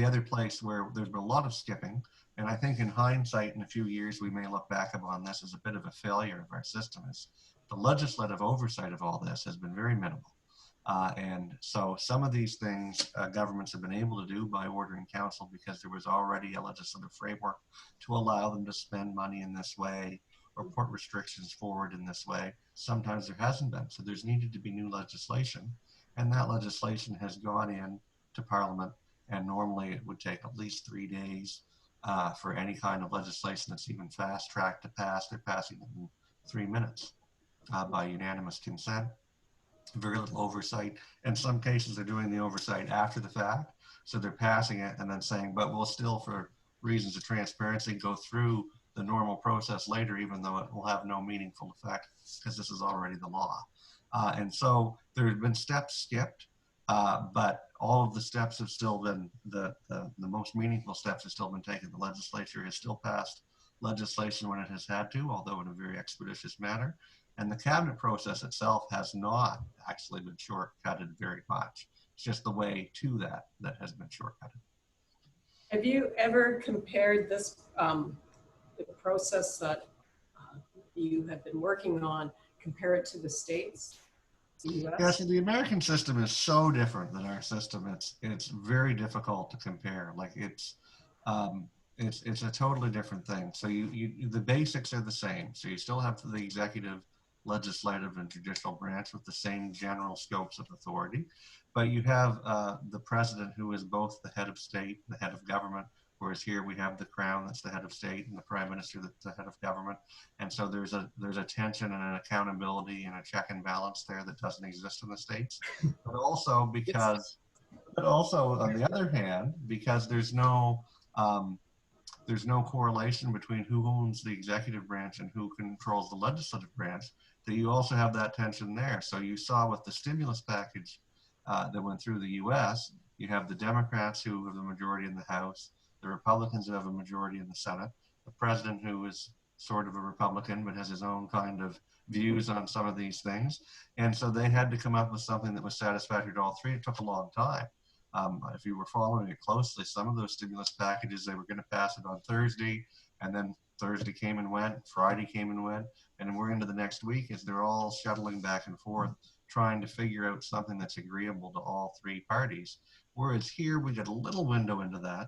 other place where there's been a lot of skipping, and I think in hindsight, in a few years, we may look back upon this as a bit of a failure of our system, is the legislative oversight of all this has been very minimal. And so some of these things governments have been able to do by ordering council because there was already a legislative framework to allow them to spend money in this way or put restrictions forward in this way. Sometimes there hasn't been. So there's needed to be new legislation, and that legislation has gone in to Parliament, and normally it would take at least 3 days for any kind of legislation that's even fast tracked to pass. They're passing it in 3 minutes by unanimous consent. Very little oversight. In some cases, they're doing the oversight after the fact. So they're passing it and then saying, but we'll still, for reasons of transparency, go through the normal process later, even though it will have no meaningful effect because this is already the law. And so there have been steps skipped, but all of the steps have still been, the most meaningful steps have still been taken. The legislature has still passed legislation when it has had to, although in a very expeditious manner. And the cabinet process itself has not actually been shortcutted very much. It's just the way to that has been shortcutted. Have you ever compared this, the process that you have been working on, compare it to the States, the US? Yeah, so the American system is so different than our system. It's very difficult to compare. Like it's a totally different thing. So the basics are the same. So you still have the executive, legislative, and judicial branch with the same general scopes of authority, but you have the president, who is both the head of state, the head of government, whereas here we have the crown that's the head of state and the prime minister that's the head of government. And so there's a tension and an accountability and a check and balance there that doesn't exist in the States. But also on the other hand, because there's no correlation between who owns the executive branch and who controls the legislative branch, that you also have that tension there. So you saw with the stimulus package that went through the US, you have the Democrats who have the majority in the House, the Republicans who have a majority in the Senate, the president who is sort of a Republican but has his own kind of views on some of these things. And so they had to come up with something that was satisfactory to all three. It took a long time. If you were following it closely, some of those stimulus packages, they were going to pass it on Thursday, and then Thursday came and went, Friday came and went, and we're into the next week as they're all shuttling back and forth, trying to figure out something that's agreeable to all three parties. Whereas here, we get a little window into that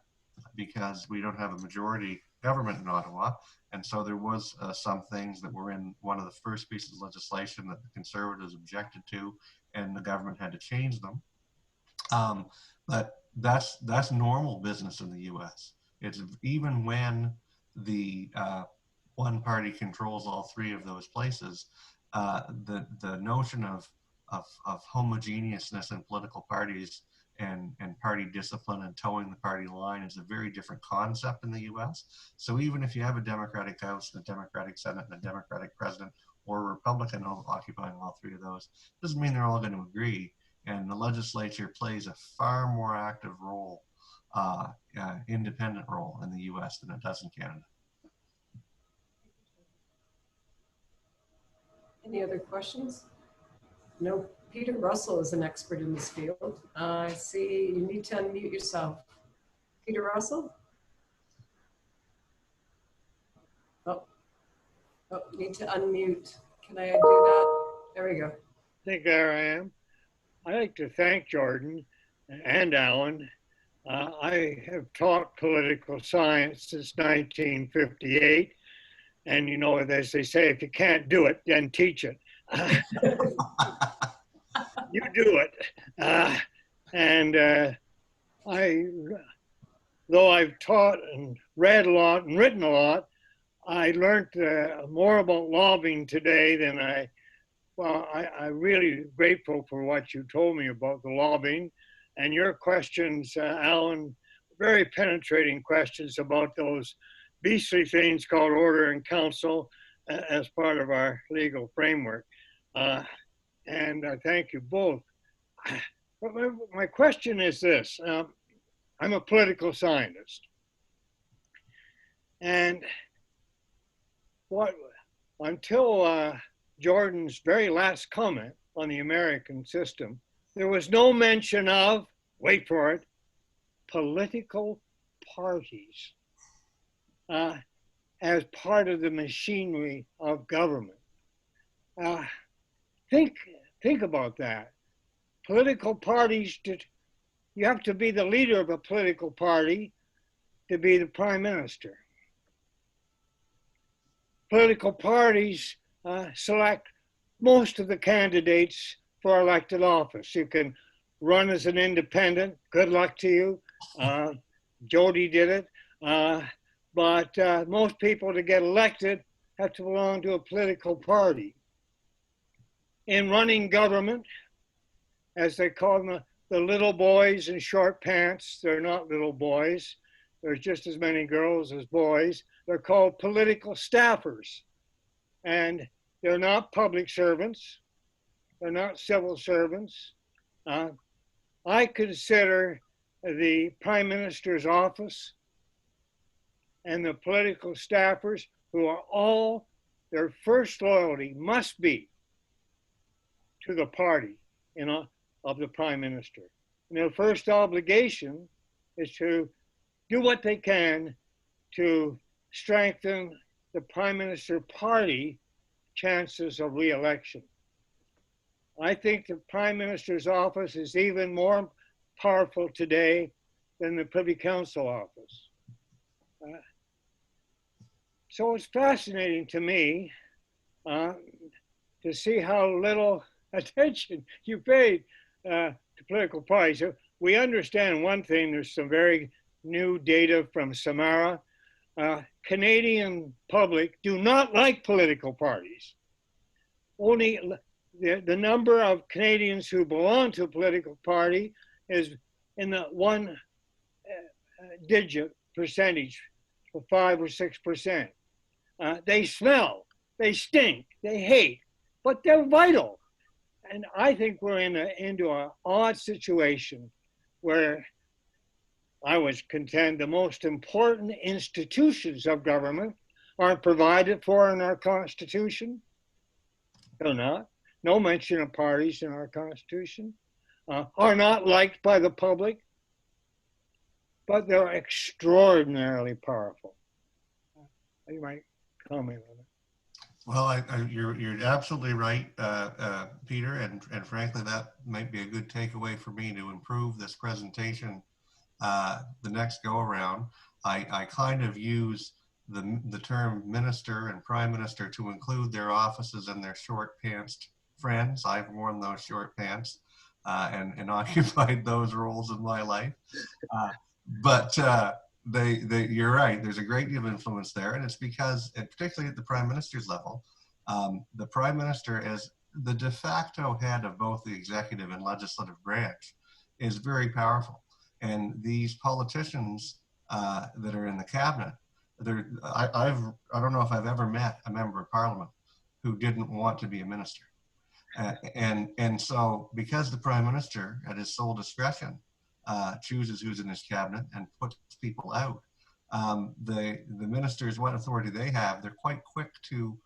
because we don't have a majority government in Ottawa, and so there was some things that were in one of the first pieces of legislation that the Conservatives objected to, and the government had to change them. But that's normal business in the U.S. It's even when the one party controls all three of those places, the notion of homogeneousness in political parties and party discipline and towing the party line is a very different concept in the US. So even if you have a Democratic House and a Democratic Senate and a Democratic President, or a Republican occupying all three of those, doesn't mean they're all going to agree. And the legislature plays a far more active role, independent role in the US than it does in Canada. Any other questions? No. Peter Russell is an expert in this field. I see you need to unmute yourself. Peter Russell? Oh, need to unmute. Can I do that? There we go. I think there I am. I'd like to thank Jordan and Alan. I have taught political science since 1958. And you know, as they say, if you can't do it, then teach it. You do it. Though I've taught and read a lot and written a lot, I learned more about lobbying today than I'm really grateful for what you told me about the lobbying and your questions, Alan, very penetrating questions about those beastly things called order and counsel as part of our legal framework. And I thank you both. But my question is this. I'm a political scientist. And until Jordan's very last comment on the American system, there was no mention of, wait for it, political parties as part of the machinery of government. Think about that. Political parties, you have to be the leader of a political party to be the prime minister. Political parties select most of the candidates for elected office. You can run as an independent, good luck to you. Jody did it. But most people to get elected have to belong to a political party. In running government, as they call them, the little boys in short pants, they're not little boys. There's just as many girls as boys. They're called political staffers. And they're not public servants. They're not civil servants. I consider the Prime Minister's office and the political staffers, who are all, their first loyalty must be to the party, of the Prime Minister. And their first obligation is to do what they can to strengthen the Prime Minister party chances of re-election. I think the Prime Minister's office is even more powerful today than the Privy Council office. So it's fascinating to me to see how little attention you paid to political parties. We understand one thing, there's some very new data from Samara. Canadian public do not like political parties. Only the number of Canadians who belong to a political party is in the one digit percentage, 5 or 6%. They smell, they stink, they hate, but they're vital. And I think we're into an odd situation where I would contend the most important institutions of government aren't provided for in our Constitution. They're not. No mention of parties in our Constitution. Are not liked by the public, but they're extraordinarily powerful. You might comment on it. Well, you're absolutely right, Peter, and frankly, that might be a good takeaway for me to improve this presentation the next go around. I kind of use the term minister and prime minister to include their offices and their short pantsed friends. I've worn those short pants. and occupied those roles in my life. But you're right, there's a great deal of influence there, and it's because, and particularly at the Prime Minister's level, the Prime Minister, as the de facto head of both the executive and legislative branch, is very powerful. And these politicians that are in the cabinet, I don't know if I've ever met a member of Parliament who didn't want to be a minister. And so, because the Prime Minister, at his sole discretion, chooses who's in his cabinet and puts people out, the ministers, what authority they have, they're quite quick to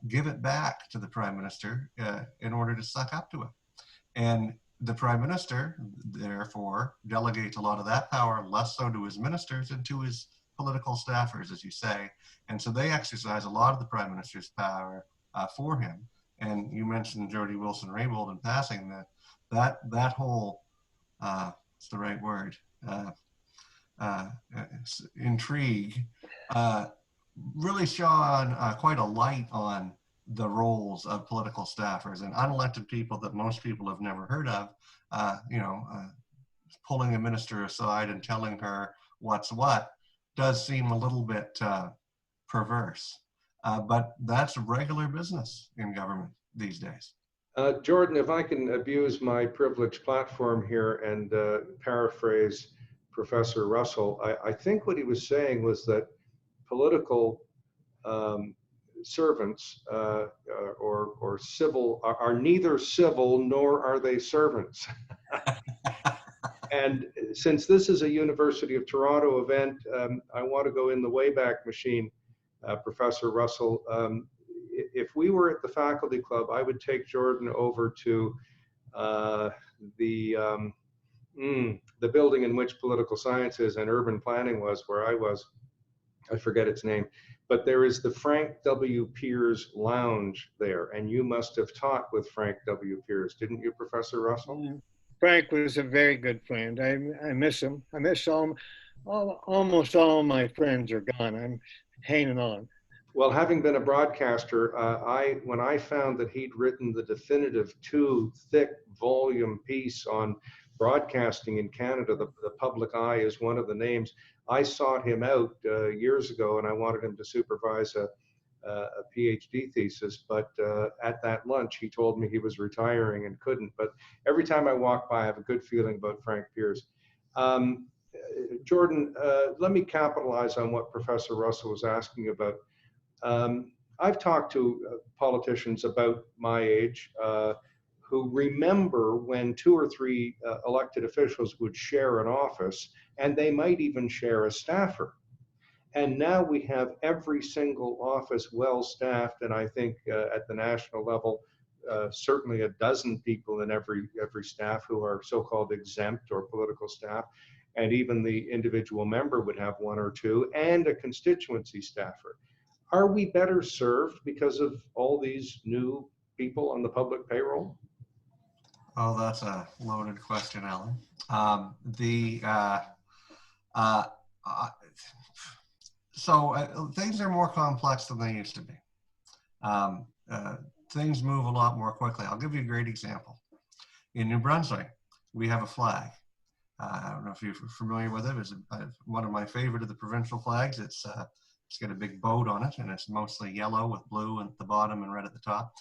give it back to the Prime Minister in order to suck up to him. And the Prime Minister, therefore, delegates a lot of that power, less so to his ministers and to his political staffers, as you say. And so they exercise a lot of the Prime Minister's power for him. And you mentioned Jody Wilson-Raybould in passing, that whole, what's the right word, intrigue, really shone quite a light on the roles of political staffers and unelected people that most people have never heard of, pulling a minister aside and telling her what's what does seem a little bit perverse. But that's regular business in government these days. Jordan, if I can abuse my privileged platform here and paraphrase Professor Russell, I think what he was saying was that political servants or civil are neither civil nor are they servants. And since this is a University of Toronto event, I want to go in the Wayback Machine, Professor Russell. If we were at the faculty club, I would take Jordan over to the building in which political sciences and urban planning was, where I was. I forget its name, but there is the Frank W. Pierce Lounge there, and you must have taught with Frank W. Pierce, didn't you, Professor Russell? Frank was a very good friend. I miss him. I miss almost all my friends are gone. I'm hanging on. Well, having been a broadcaster, when I found that he'd written the definitive 2-thick volume piece on broadcasting in Canada, the public eye is one of the names. I sought him out years ago, and I wanted him to supervise a PhD thesis. But at that lunch, he told me he was retiring and couldn't. But every time I walk by, I have a good feeling about Frank Pierce. Jordan, let me capitalize on what Professor Russell was asking about. I've talked to politicians about my age who remember when 2 or 3 elected officials would share an office, and they might even share a staffer. And now we have every single office well staffed, and I think at the national level, certainly a dozen people in every staff who are so-called exempt or political staff, and even the individual member would have 1 or 2, and a constituency staffer. Are we better served because of all these new people on the public payroll? Oh, that's a loaded question, Alan. So things are more complex than they used to be. Things move a lot more quickly. I'll give you a great example. In New Brunswick, we have a flag. I don't know if you're familiar with it. It's one of my favorite of the provincial flags. It's got a big boat on it, and it's mostly yellow with blue at the bottom and red at the top.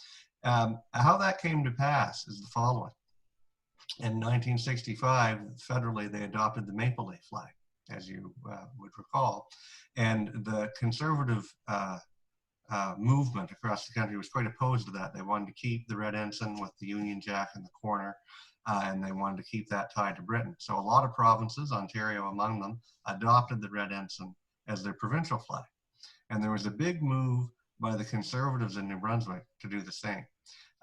How that came to pass is the following. In 1965, federally, they adopted the maple leaf flag, as you would recall. And the conservative movement across the country was quite opposed to that. They wanted to keep the red ensign with the Union Jack in the corner, and they wanted to keep that tied to Britain. So a lot of provinces, Ontario among them, adopted the red ensign as their provincial flag. And there was a big move by the Conservatives in New Brunswick to do the same.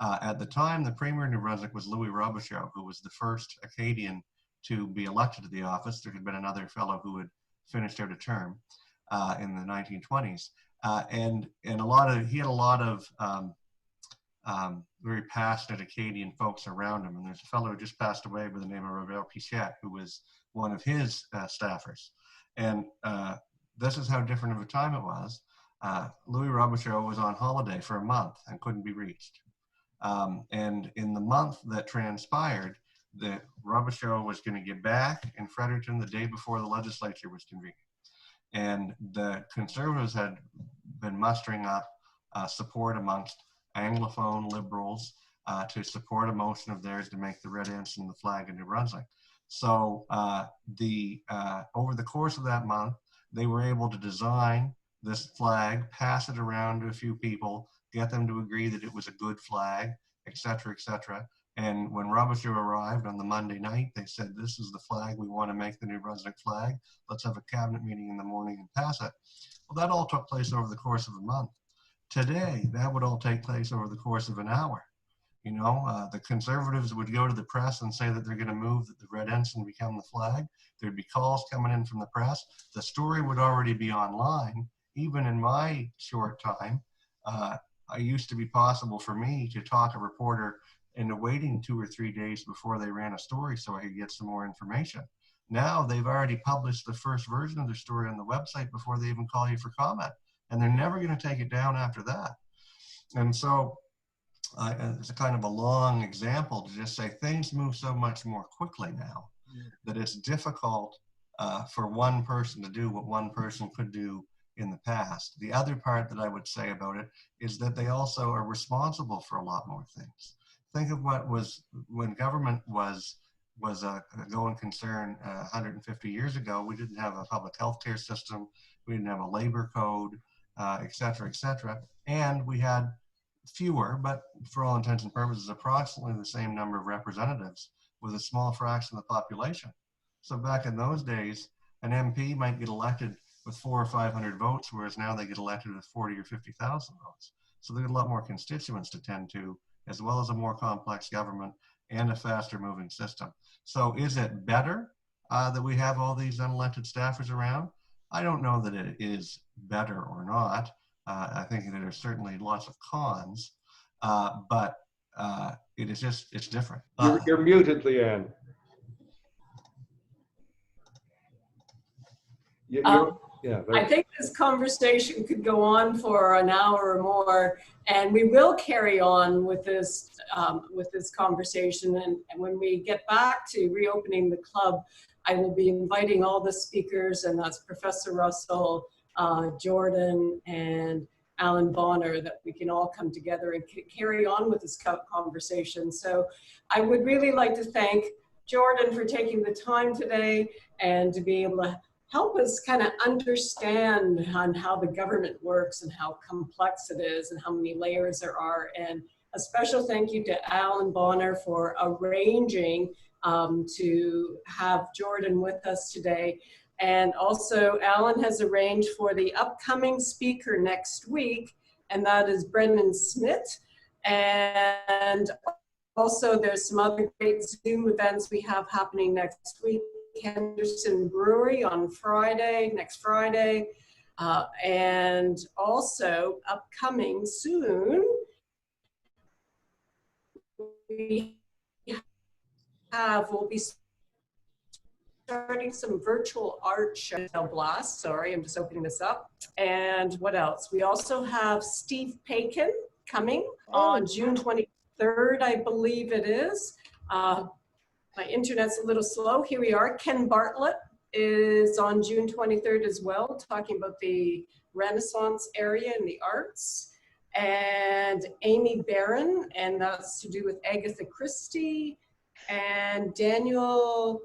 At the time, the Premier of New Brunswick was Louis Robichaud, who was the first Acadian to be elected to the office. There had been another fellow who had finished out a term in the 1920s. And he had a lot of very passionate Acadian folks around him. And there's a fellow who just passed away by the name of Robert Pichette, who was one of his staffers. And this is how different of a time it was. Louis Robichaud was on holiday for a month and couldn't be reached. And in the month that transpired, the rubber show was going to get back in Fredericton the day before the legislature was convened. And the Conservatives had been mustering up support amongst Anglophone liberals to support a motion of theirs to make the red ensign the flag of New Brunswick. So over the course of that month, they were able to design this flag, pass it around to a few people, get them to agree that it was a good flag, et cetera, et cetera. And when Robichaud arrived on the Monday night, they said, this is the flag, we want to make the New Brunswick flag. Let's have a cabinet meeting in the morning and pass it. Well, that all took place over the course of a month. Today, that would all take place over the course of an hour. You know, the Conservatives would go to the press and say that they're going to move that the red ensign become the flag. There'd be calls coming in from the press. The story would already be online. Even in my short time, it used to be possible for me to talk a reporter into waiting 2 or 3 days before they ran a story so I could get some more information. Now they've already published the first version of their story on the website before they even call you for comment. And they're never going to take it down after that. And so it's a kind of a long example to just say things move so much more quickly now that it's difficult for one person to do what one person could do in the past. The other part that I would say about it is that they also are responsible for a lot more things. Think of what was when government was a going concern 150 years ago. We didn't have a public health care system. We didn't have a labor code, et cetera, and we had fewer, but for all intents and purposes, approximately the same number of representatives with a small fraction of the population. So back in those days, an MP might get elected with 400 or 500 votes, whereas now they get elected with 40 or 50,000 votes. So they get a lot more constituents to tend to, as well as a more complex government and a faster moving system. So is it better that we have all these unelected staffers around? I don't know that it is better or not. I think that there are certainly lots of cons, but it is just, it's different. You're muted, Leanne. I think this conversation could go on for an hour or more, and we will carry on with this conversation. And when we get back to reopening the club, I will be inviting all the speakers, and that's Professor Russell, Jordan, and Alan Bonner, that we can all come together and carry on with this conversation. So I would really like to thank Jordan for taking the time today and to be able to help us kind of understand on how the government works and how complex it is and how many layers there are. And a special thank you to Alan Bonner for arranging to have Jordan with us today. And also Alan has arranged for the upcoming speaker next week, and that is Brendan Smith. And also there's some other great Zoom events we have happening next week. Henderson Brewery on Friday, next Friday, and also upcoming soon, we'll be starting some virtual art show blast. Sorry, I'm just opening this up. And what else? We also have Steve Paikin coming on June 23rd, I believe it is. My internet's a little slow. Here we are. Ken Bartlett is on June 23rd as well, talking about the Renaissance area and the arts. And Amy Barron, and that's to do with Agatha Christie, and Daniel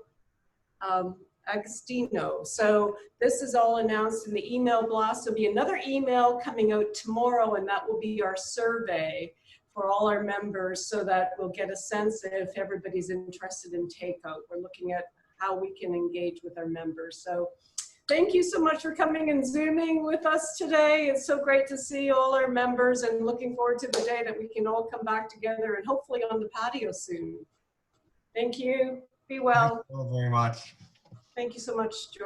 Agostino. So this is all announced in the email blast. There'll be another email coming out tomorrow, and that will be our survey for all our members, so that we'll get a sense if everybody's interested in takeout. We're looking at how we can engage with our members. So thank you so much for coming and Zooming with us today. It's so great to see all our members, and looking forward to the day that we can all come back together and hopefully on the patio soon. Thank you. Be well. Thank you all very much. Thank you so much, George.